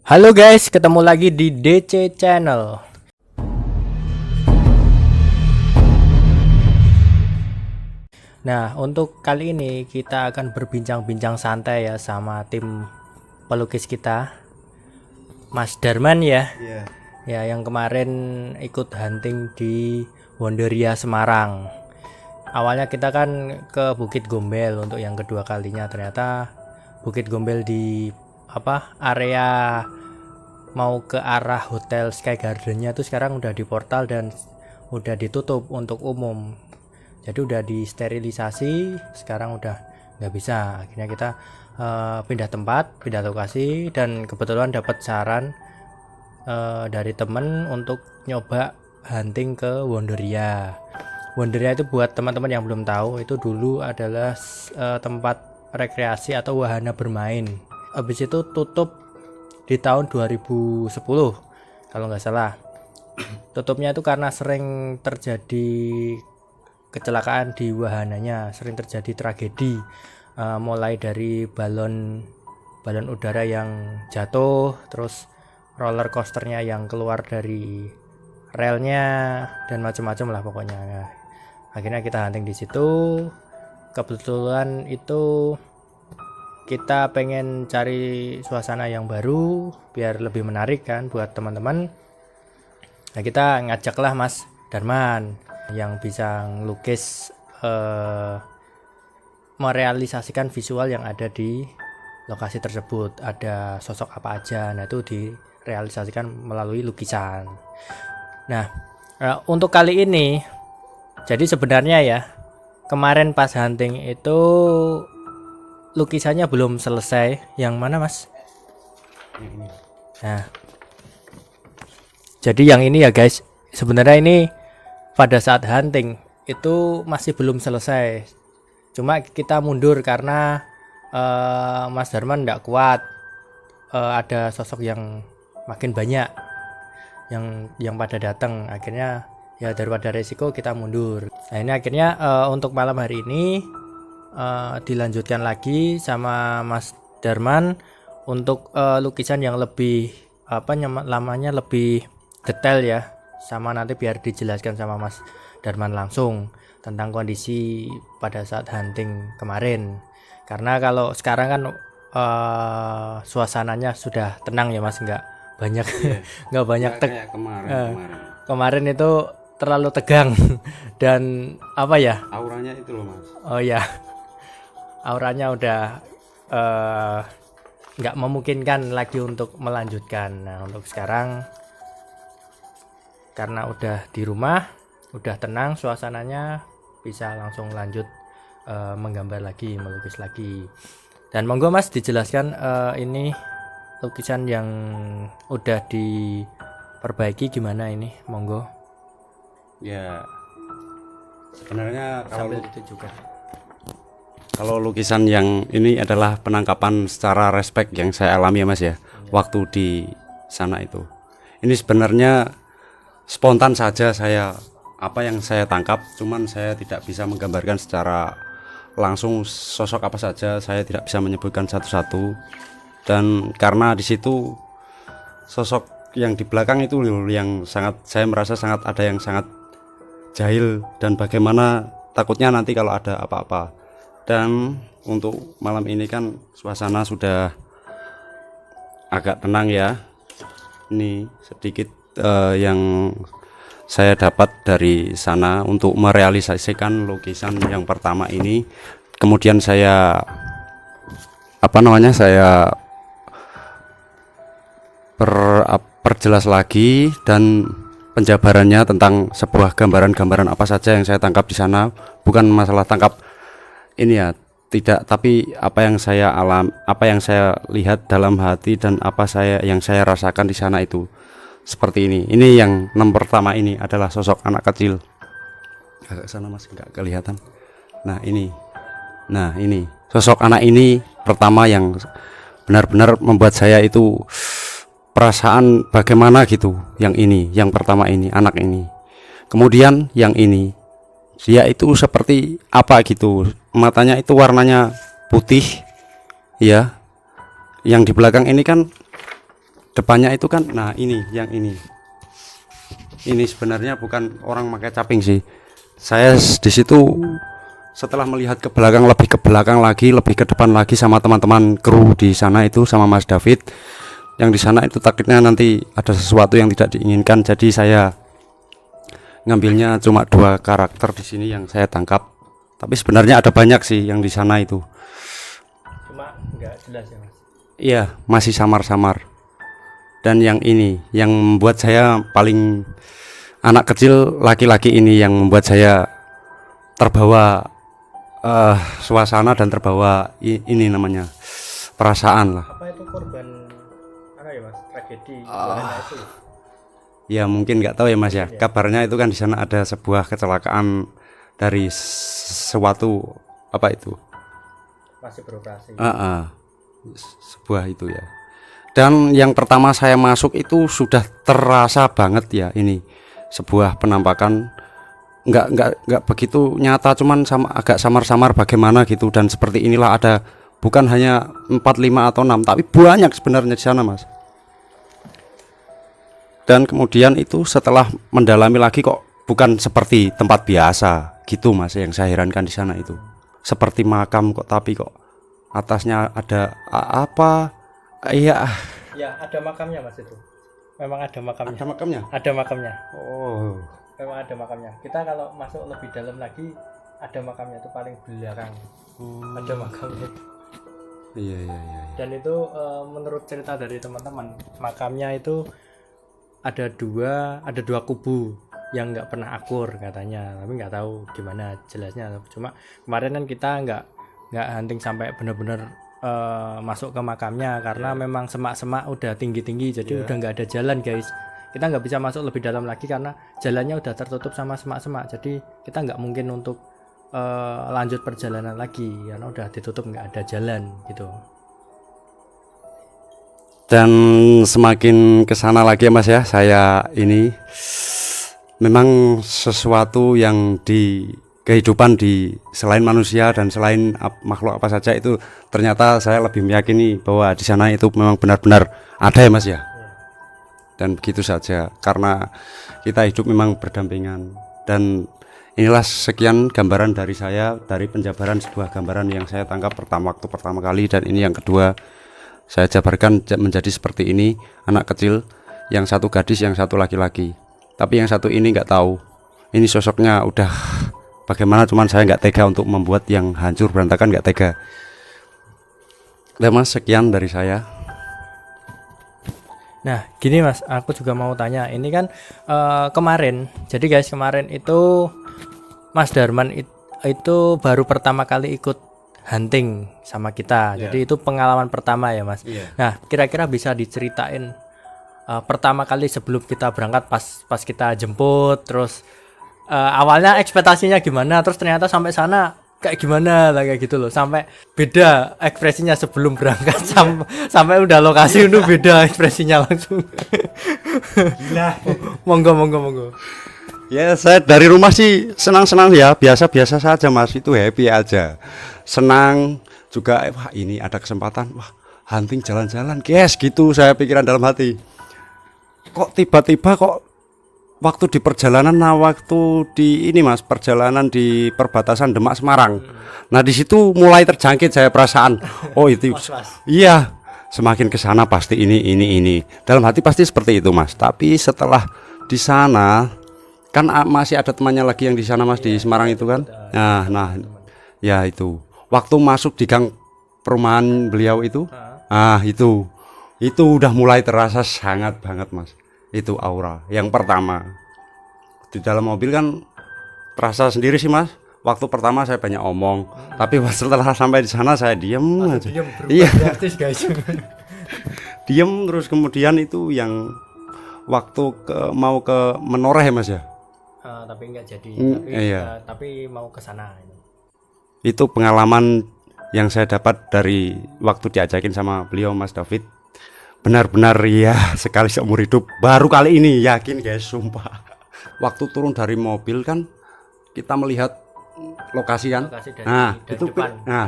Halo guys, ketemu lagi di DC Channel. Nah, untuk kali ini kita akan berbincang-bincang santai ya sama tim pelukis kita, Mas Darman ya. Iya. Ya, yang kemarin ikut hunting di Wonderia Semarang. Awalnya kita kan ke Bukit Gombel untuk yang kedua kalinya. Ternyata Bukit Gombel di area mau ke arah Hotel Sky Garden-nya tuh sekarang udah di portal dan udah ditutup untuk umum. Jadi udah disterilisasi, sekarang udah nggak bisa. Akhirnya kita pindah tempat, pindah lokasi, dan kebetulan dapat saran dari temen untuk nyoba hunting ke Wonderia. Wonderia itu buat teman-teman yang belum tahu, itu dulu adalah tempat rekreasi atau wahana bermain. Habis itu tutup di tahun 2010 kalau nggak salah. Tutupnya itu karena sering terjadi kecelakaan di wahananya, sering terjadi tragedi, mulai dari balon udara yang jatuh, terus roller coasternya yang keluar dari relnya, dan macam-macam lah pokoknya. Nah, akhirnya kita hunting di situ. Kebetulan itu kita pengen cari suasana yang baru biar lebih menarik kan buat teman-teman. Nah, kita ngajaklah Mas Darman yang bisa ngelukis, merealisasikan visual yang ada di lokasi tersebut, ada sosok apa aja. Nah, itu direalisasikan melalui lukisan. Nah, untuk kali ini, jadi sebenarnya ya, kemarin pas hunting itu lukisannya belum selesai. Yang mana Mas? Nah, jadi yang ini ya guys, sebenarnya ini pada saat hunting itu masih belum selesai. Cuma kita mundur karena Mas Darman tidak kuat. Ada sosok yang makin banyak yang pada datang. Akhirnya ya daripada resiko kita mundur. Nah, ini akhirnya untuk malam hari ini dilanjutkan lagi sama Mas Darman untuk lukisan yang lebih lamanya lebih detail ya, sama nanti biar dijelaskan sama Mas Darman langsung tentang kondisi pada saat hunting kemarin. Karena kalau sekarang kan suasananya sudah tenang ya Mas, nggak banyak nggak banyak kemarin itu terlalu tegang dan Auranya itu loh Mas. Oh ya, auranya udah nggak memungkinkan lagi untuk melanjutkan. Nah, untuk sekarang karena udah di rumah, udah tenang suasananya, bisa langsung lanjut menggambar lagi, melukis lagi. Dan monggo Mas dijelaskan ini lukisan yang udah diperbaiki gimana ini, monggo. Ya, sebenarnya Sambil itu juga. kalau lukisan yang ini adalah penangkapan secara respect yang saya alami ya Mas ya, waktu di sana itu. Ini sebenarnya spontan saja apa yang saya tangkap, cuman saya tidak bisa menggambarkan secara langsung sosok apa saja, saya tidak bisa menyebutkan satu-satu. Dan karena di situ sosok yang di belakang itu yang saya merasa ada yang sangat jahil, dan bagaimana takutnya nanti kalau ada apa-apa. Dan untuk malam ini kan suasana sudah agak tenang ya. Ini sedikit yang saya dapat dari sana untuk merealisasikan lukisan yang pertama ini. Kemudian saya perjelas lagi dan penjabarannya tentang sebuah gambaran-gambaran apa saja yang saya tangkap di sana. Bukan masalah tangkap ini ya, tidak, tapi apa yang saya lihat dalam hati dan yang saya rasakan di sana itu seperti ini. Ini yang nomor pertama ini adalah sosok anak kecil. Agak sana Mas, nggak kelihatan. Nah ini sosok anak ini pertama yang benar-benar membuat saya itu perasaan bagaimana gitu. Yang pertama ini, anak ini. Kemudian yang ini, dia itu seperti apa gitu, matanya itu warnanya putih ya. Yang di belakang ini kan depannya itu kan, nah ini yang ini sebenarnya bukan orang pakai caping sih. Saya di situ setelah melihat ke belakang, lebih ke belakang lagi, lebih ke depan lagi sama teman-teman kru di sana itu, sama Mas David yang di sana itu, takutnya nanti ada sesuatu yang tidak diinginkan. Jadi saya ngambilnya cuma 2 karakter di sini yang saya tangkap. Tapi sebenarnya ada banyak sih yang di sana itu. Cuma nggak jelas ya Mas. Iya, masih samar-samar. Dan yang ini yang membuat saya paling, anak kecil laki-laki ini yang membuat saya terbawa suasana dan terbawa ini namanya perasaan lah. Apa itu korban ya Mas, tragedi itu? Ya mungkin nggak tahu ya Mas ya. Kabarnya itu kan di sana ada sebuah kecelakaan dari sesuatu apa itu? Masih beroperasi. Sebuah itu ya. Dan yang pertama saya masuk itu sudah terasa banget ya, ini sebuah penampakan nggak begitu nyata, cuman agak samar-samar bagaimana gitu. Dan seperti inilah ada, bukan hanya 4, 5 atau 6, tapi banyak sebenarnya di sana Mas. Dan kemudian itu setelah mendalami lagi, kok bukan seperti tempat biasa gitu Mas, yang saya herankan di sana itu. Seperti makam kok, tapi kok atasnya ada apa? Iya. Ya, ada makamnya Mas itu. Memang ada makamnya. Ada makamnya? Ada makamnya. Oh. Memang ada makamnya. Kita kalau masuk lebih dalam lagi, ada makamnya itu paling belakang. Ada makamnya. Iya. Dan itu menurut cerita dari teman-teman, makamnya itu ada dua kubu yang nggak pernah akur katanya, tapi nggak tahu gimana jelasnya. Cuma kemarin kan kita nggak hunting sampai benar-benar masuk ke makamnya karena memang semak-semak udah tinggi-tinggi, jadi udah nggak ada jalan guys. Kita nggak bisa masuk lebih dalam lagi karena jalannya udah tertutup sama semak-semak, jadi kita nggak mungkin untuk lanjut perjalanan lagi karena udah ditutup, nggak ada jalan gitu. Dan semakin kesana lagi ya Mas ya, saya ini memang sesuatu yang di kehidupan di selain manusia dan selain makhluk apa saja itu, ternyata saya lebih meyakini bahwa di sana itu memang benar-benar ada ya Mas ya. Dan begitu saja, karena kita hidup memang berdampingan. Dan inilah sekian gambaran dari saya, dari penjabaran sebuah gambaran yang saya tangkap waktu pertama kali, dan ini yang kedua saya jabarkan menjadi seperti ini. Anak kecil, yang satu gadis, yang satu laki-laki. Tapi yang satu ini nggak tahu, ini sosoknya udah bagaimana, cuman saya nggak tega untuk membuat yang hancur berantakan, nggak tega. Udah Mas, sekian dari saya. Nah gini Mas, aku juga mau tanya, ini kan kemarin, jadi guys kemarin itu Mas Darman itu baru pertama kali ikut hunting sama kita, jadi itu pengalaman pertama ya Mas. Nah kira-kira bisa diceritain pertama kali sebelum kita berangkat, pas kita jemput, terus awalnya ekspektasinya gimana, terus ternyata sampai sana kayak gimana lah, kayak gitu loh, sampai beda ekspresinya sebelum berangkat sampai udah lokasi itu beda ekspresinya langsung. Gila. Monggo. Ya saya dari rumah sih senang-senang ya, biasa-biasa saja Mas, itu happy aja, senang juga. Wah ini ada kesempatan, wah hunting jalan-jalan guys gitu, saya pikiran dalam hati. Kok tiba-tiba kok waktu di perjalanan, waktu di ini Mas, perjalanan di perbatasan Demak Semarang. Nah di situ mulai terjangkit saya perasaan, oh itu iya, semakin ke sana pasti ini. Dalam hati pasti seperti itu Mas. Tapi setelah di sana kan masih ada temannya lagi yang di sana Mas, di Semarang itu kan. Nah ya itu waktu masuk di gang perumahan beliau itu, itu udah mulai terasa sangat banget Mas. Itu aura yang pertama. Di dalam mobil kan terasa sendiri sih Mas. Waktu pertama saya banyak omong, tapi setelah sampai di sana saya diam aja. Iya, guys. Diam terus. Kemudian itu yang waktu mau ke Menoreh ya Mas ya. Tapi enggak jadi. Tapi mau ke sana. Itu pengalaman yang saya dapat dari waktu diajakin sama beliau Mas David. Benar-benar ya sekali seumur hidup, baru kali ini, yakin guys, sumpah. Waktu turun dari mobil kan kita melihat lokasi kan,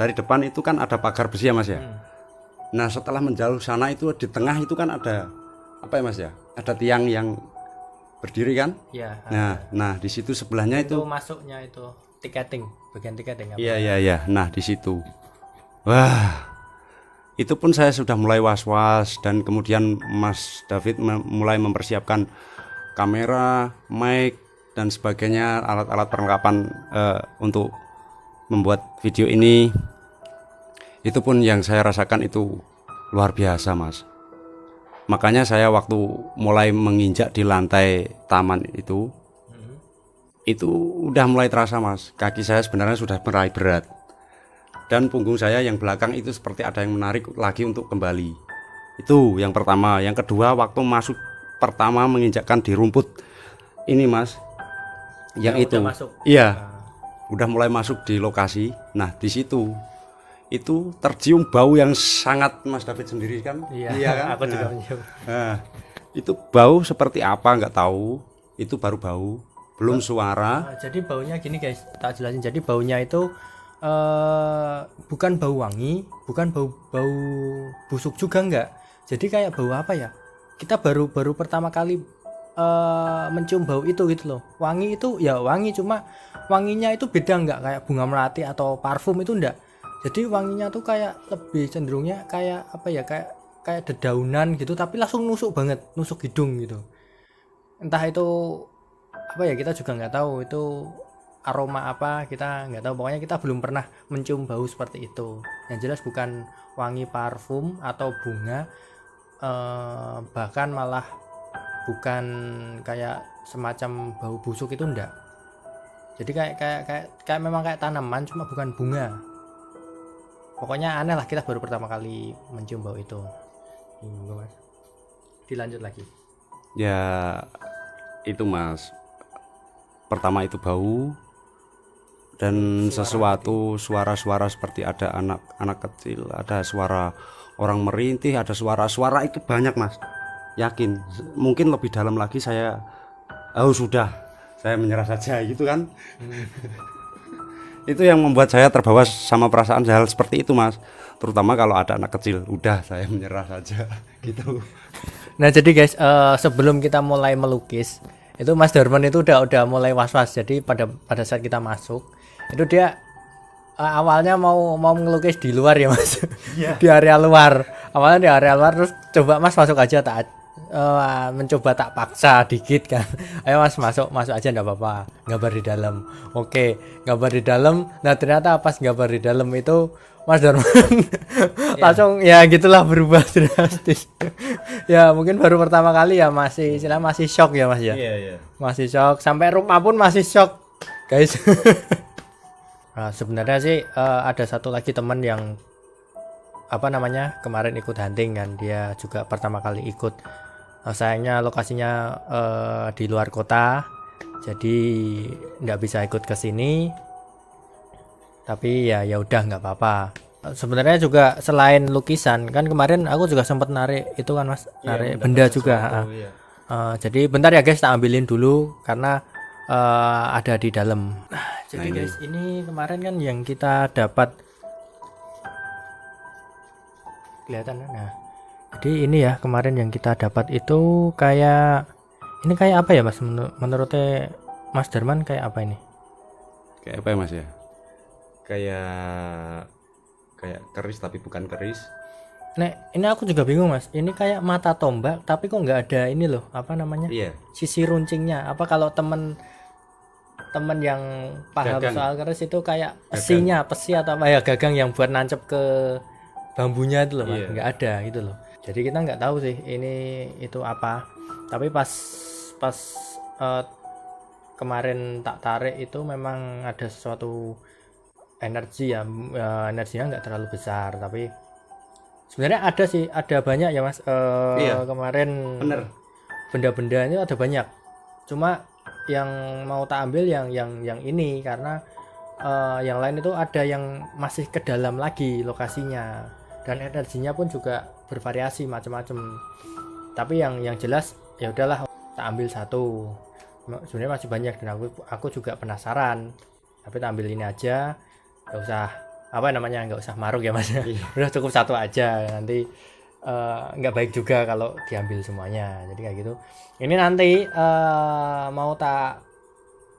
dari depan itu kan ada pagar besi ya Mas ya. Nah setelah menjauh sana itu di tengah itu kan ada apa ya Mas ya? Ada tiang yang berdiri kan? Ya, Nah di situ sebelahnya itu itu. masuknya itu tiketing, bagian tiketing apa? Iya. Nah di situ. Wah, itu pun saya sudah mulai was-was dan kemudian Mas David mulai mempersiapkan kamera, mic dan sebagainya, alat-alat perlengkapan untuk membuat video ini. Itu pun yang saya rasakan itu luar biasa Mas. Makanya saya waktu mulai menginjak di lantai taman itu udah mulai terasa Mas. Kaki saya sebenarnya sudah mulai berat. Dan punggung saya yang belakang itu seperti ada yang menarik lagi untuk kembali. Itu yang pertama. Yang kedua, waktu masuk pertama menginjakkan di rumput ini Mas. Yang itu. Udah masuk. Iya. Udah mulai masuk di lokasi. Nah, di situ itu tercium bau yang sangat, Mas David sendiri kan? Iya kan? Aku juga Nah, mencium. nah, itu bau seperti apa nggak tahu. Itu baru bau, belum suara. Nah, jadi baunya gini guys, tak jelasin. Jadi baunya itu bukan bau wangi, bukan bau busuk juga enggak. Jadi kayak bau apa ya? Kita baru pertama kali mencium bau itu gitu loh. Wangi itu ya wangi, cuma wanginya itu beda enggak kayak bunga melati atau parfum itu enggak. Jadi wanginya tuh kayak lebih cenderungnya kayak apa ya, kayak dedaunan gitu, tapi langsung nusuk banget, nusuk hidung gitu. Entah itu apa ya, kita juga nggak tahu itu aroma apa, kita nggak tahu. Pokoknya kita belum pernah mencium bau seperti itu. Yang jelas bukan wangi parfum atau bunga, bahkan malah bukan kayak semacam bau busuk itu enggak. Jadi kayak memang kayak tanaman, cuma bukan bunga. Pokoknya aneh lah, kita baru pertama kali mencium bau itu. Mas, dilanjut lagi. Ya itu Mas. Pertama itu bau dan sesuatu suara-suara seperti ada anak kecil, ada suara orang merintih, ada suara itu banyak Mas. Yakin, mungkin lebih dalam lagi saya sudah saya menyerah saja gitu kan. Itu yang membuat saya terbawa sama perasaan hal seperti itu Mas. Terutama kalau ada anak kecil, udah saya menyerah saja gitu. Nah jadi guys, sebelum kita mulai melukis itu Mas Darman itu udah mulai was-was. Jadi pada saat kita masuk itu dia awalnya mau ngelukis di luar ya Mas. Iya. Di area luar. Awalnya di area luar, terus coba Mas masuk aja, mencoba tak paksa dikit kan. Ayo Mas masuk aja, enggak apa-apa, gambar di dalam. Oke, gambar di dalam. Nah ternyata pas gambar di dalam itu Mas Darman langsung ya gitulah, berubah drastis. Ya mungkin baru pertama kali ya, masih shock ya Mas ya. Iya. Masih shock, sampai rumah pun masih shock guys. Nah, sebenarnya sih ada satu lagi teman yang apa namanya kemarin ikut hunting kan, dia juga pertama kali ikut. Sayangnya lokasinya di luar kota, jadi nggak bisa ikut ke sini. Tapi ya udah nggak apa-apa. Sebenarnya juga selain lukisan kan, kemarin aku juga sempat narik itu kan Mas, narik benda juga. Iya. Jadi bentar ya guys, tak ambilin dulu karena ada di dalam. Jadi Nah, guys, ini kemarin kan yang kita dapat, kelihatan kan? Nah, jadi ini ya kemarin yang kita dapat itu kayak apa ya Mas, menurutnya Mas Darman kayak apa ini? Kayak apa ya Mas ya? Kayak keris tapi bukan keris. Nek, ini aku juga bingung Mas. Ini kayak mata tombak tapi kok nggak ada ini loh, apa namanya? Iya. Sisi runcingnya. Apa kalau temen yang paham Gagang. soal keris itu kayak pesi atau apa ya, gagang yang buat nancep ke bambunya itu loh Mas. Iya. Nggak ada gitu loh. Jadi kita nggak tahu sih ini itu apa. Tapi pas kemarin tak tarik itu memang ada sesuatu energi ya, energinya nggak terlalu besar, tapi sebenarnya ada sih, ada banyak ya Mas. Iya. Kemarin Bener. benda-benda ini ada banyak, cuma yang mau tak ambil yang ini karena yang lain itu ada yang masih ke dalam lagi lokasinya, dan energinya pun juga bervariasi macam-macam. Tapi yang jelas ya udahlah, tak ambil satu. Sebenarnya masih banyak dan aku juga penasaran, tapi tak ambil ini aja, nggak usah apa namanya, nggak usah maruk ya Mas. Udah cukup satu aja, nanti nggak baik juga kalau diambil semuanya. Jadi kayak gitu. Ini nanti mau tak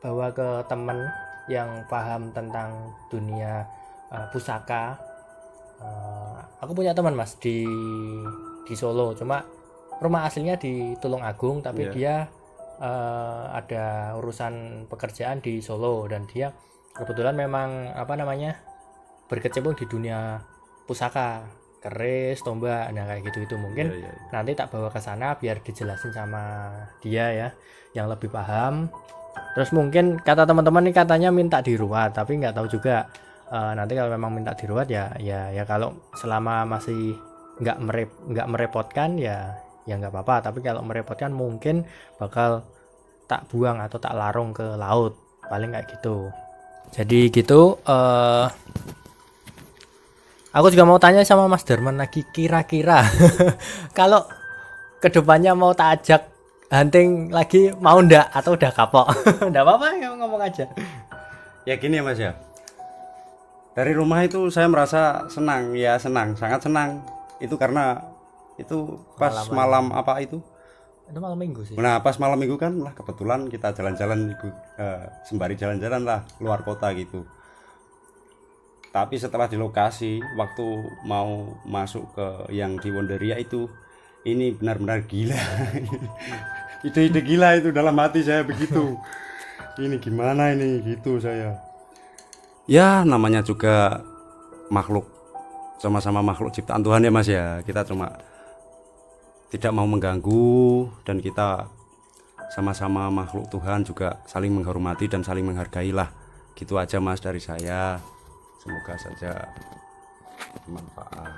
bawa ke temen yang paham tentang dunia pusaka. Aku punya teman mas di Solo, cuma rumah aslinya di Tulungagung, tapi dia ada urusan pekerjaan di Solo, dan dia kebetulan memang berkecimpung di dunia pusaka, keris, tombak, nah kayak gitu mungkin nanti tak bawa ke sana biar dijelasin sama dia ya, yang lebih paham. Terus mungkin kata teman-teman nih katanya minta diruat, tapi nggak tahu juga. Nanti kalau memang minta diruat ya kalau selama masih nggak merepotkan ya nggak apa-apa. Tapi kalau merepotkan mungkin bakal tak buang atau tak larung ke laut, paling kayak gitu. Jadi gitu. Aku juga mau tanya sama Mas Darman lagi, kira-kira kalau kedepannya mau tak ajak hunting lagi, mau ndak atau udah kapok? Ndak apa-apa, ngomong aja. Ya gini ya mas ya, dari rumah itu saya merasa senang, sangat senang. Itu karena itu pas malam apa itu? Itu malam minggu sih. Nah pas malam minggu kan lah kebetulan kita jalan-jalan sembari jalan-jalan lah luar kota gitu. Tapi setelah di lokasi, waktu mau masuk ke yang di Wonderia itu, ini benar-benar gila. Ide-ide gila itu dalam hati saya begitu. Ini gimana ini gitu saya. Ya namanya juga makhluk, sama-sama makhluk ciptaan Tuhan ya mas ya. Kita cuma tidak mau mengganggu, dan kita sama-sama makhluk Tuhan juga saling menghormati dan saling menghargai lah. Gitu aja mas dari saya. Semoga saja bermanfaat.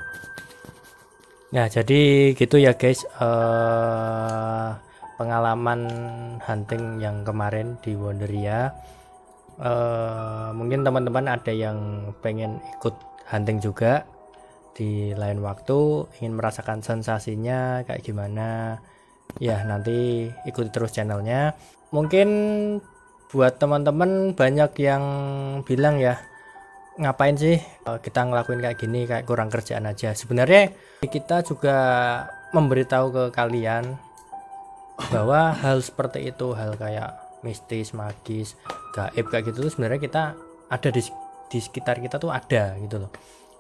Nah jadi gitu ya guys, pengalaman hunting yang kemarin di Wonderia. Mungkin teman-teman ada yang pengen ikut hunting juga di lain waktu, ingin merasakan sensasinya kayak gimana ya, nanti ikuti terus channelnya. Mungkin buat teman-teman banyak yang bilang ya, ngapain sih kita ngelakuin kayak gini, kayak kurang kerjaan aja. Sebenarnya kita juga memberitahu ke kalian bahwa hal seperti itu, hal kayak mistis, magis, gaib kayak gitu tuh sebenarnya kita ada di sekitar kita tuh ada gitu loh.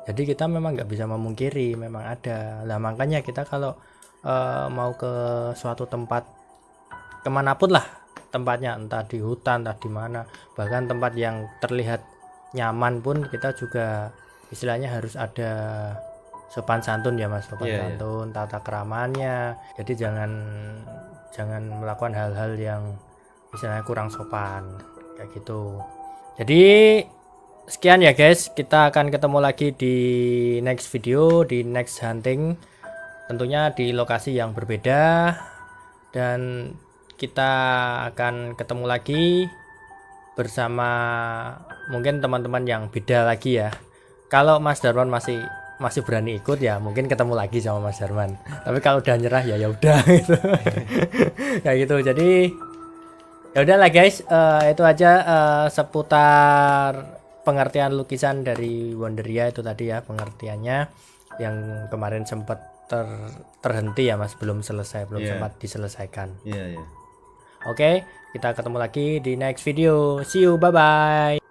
Jadi kita memang nggak bisa memungkiri, memang ada lah. Makanya kita kalau mau ke suatu tempat, kemanapun lah tempatnya, entah di hutan, entah di mana, bahkan tempat yang terlihat nyaman pun, kita juga istilahnya harus ada sopan santun ya mas, sopan santun, tata keramanya. Jadi jangan melakukan hal-hal yang istilahnya kurang sopan kayak gitu. Jadi sekian ya guys, kita akan ketemu lagi di next video, di next hunting, tentunya di lokasi yang berbeda, dan kita akan ketemu lagi bersama mungkin teman-teman yang beda lagi ya. Kalau Mas Darman masih berani ikut ya mungkin ketemu lagi sama Mas Darman. Tapi kalau udah nyerah ya udah gitu. Kayak gitu. Jadi ya udahlah guys, itu aja seputar pengertian lukisan dari Wonderia itu tadi ya, pengertiannya yang kemarin sempat terhenti ya mas, belum selesai, sempat diselesaikan. Oke, kita ketemu lagi di next video. See you, bye bye.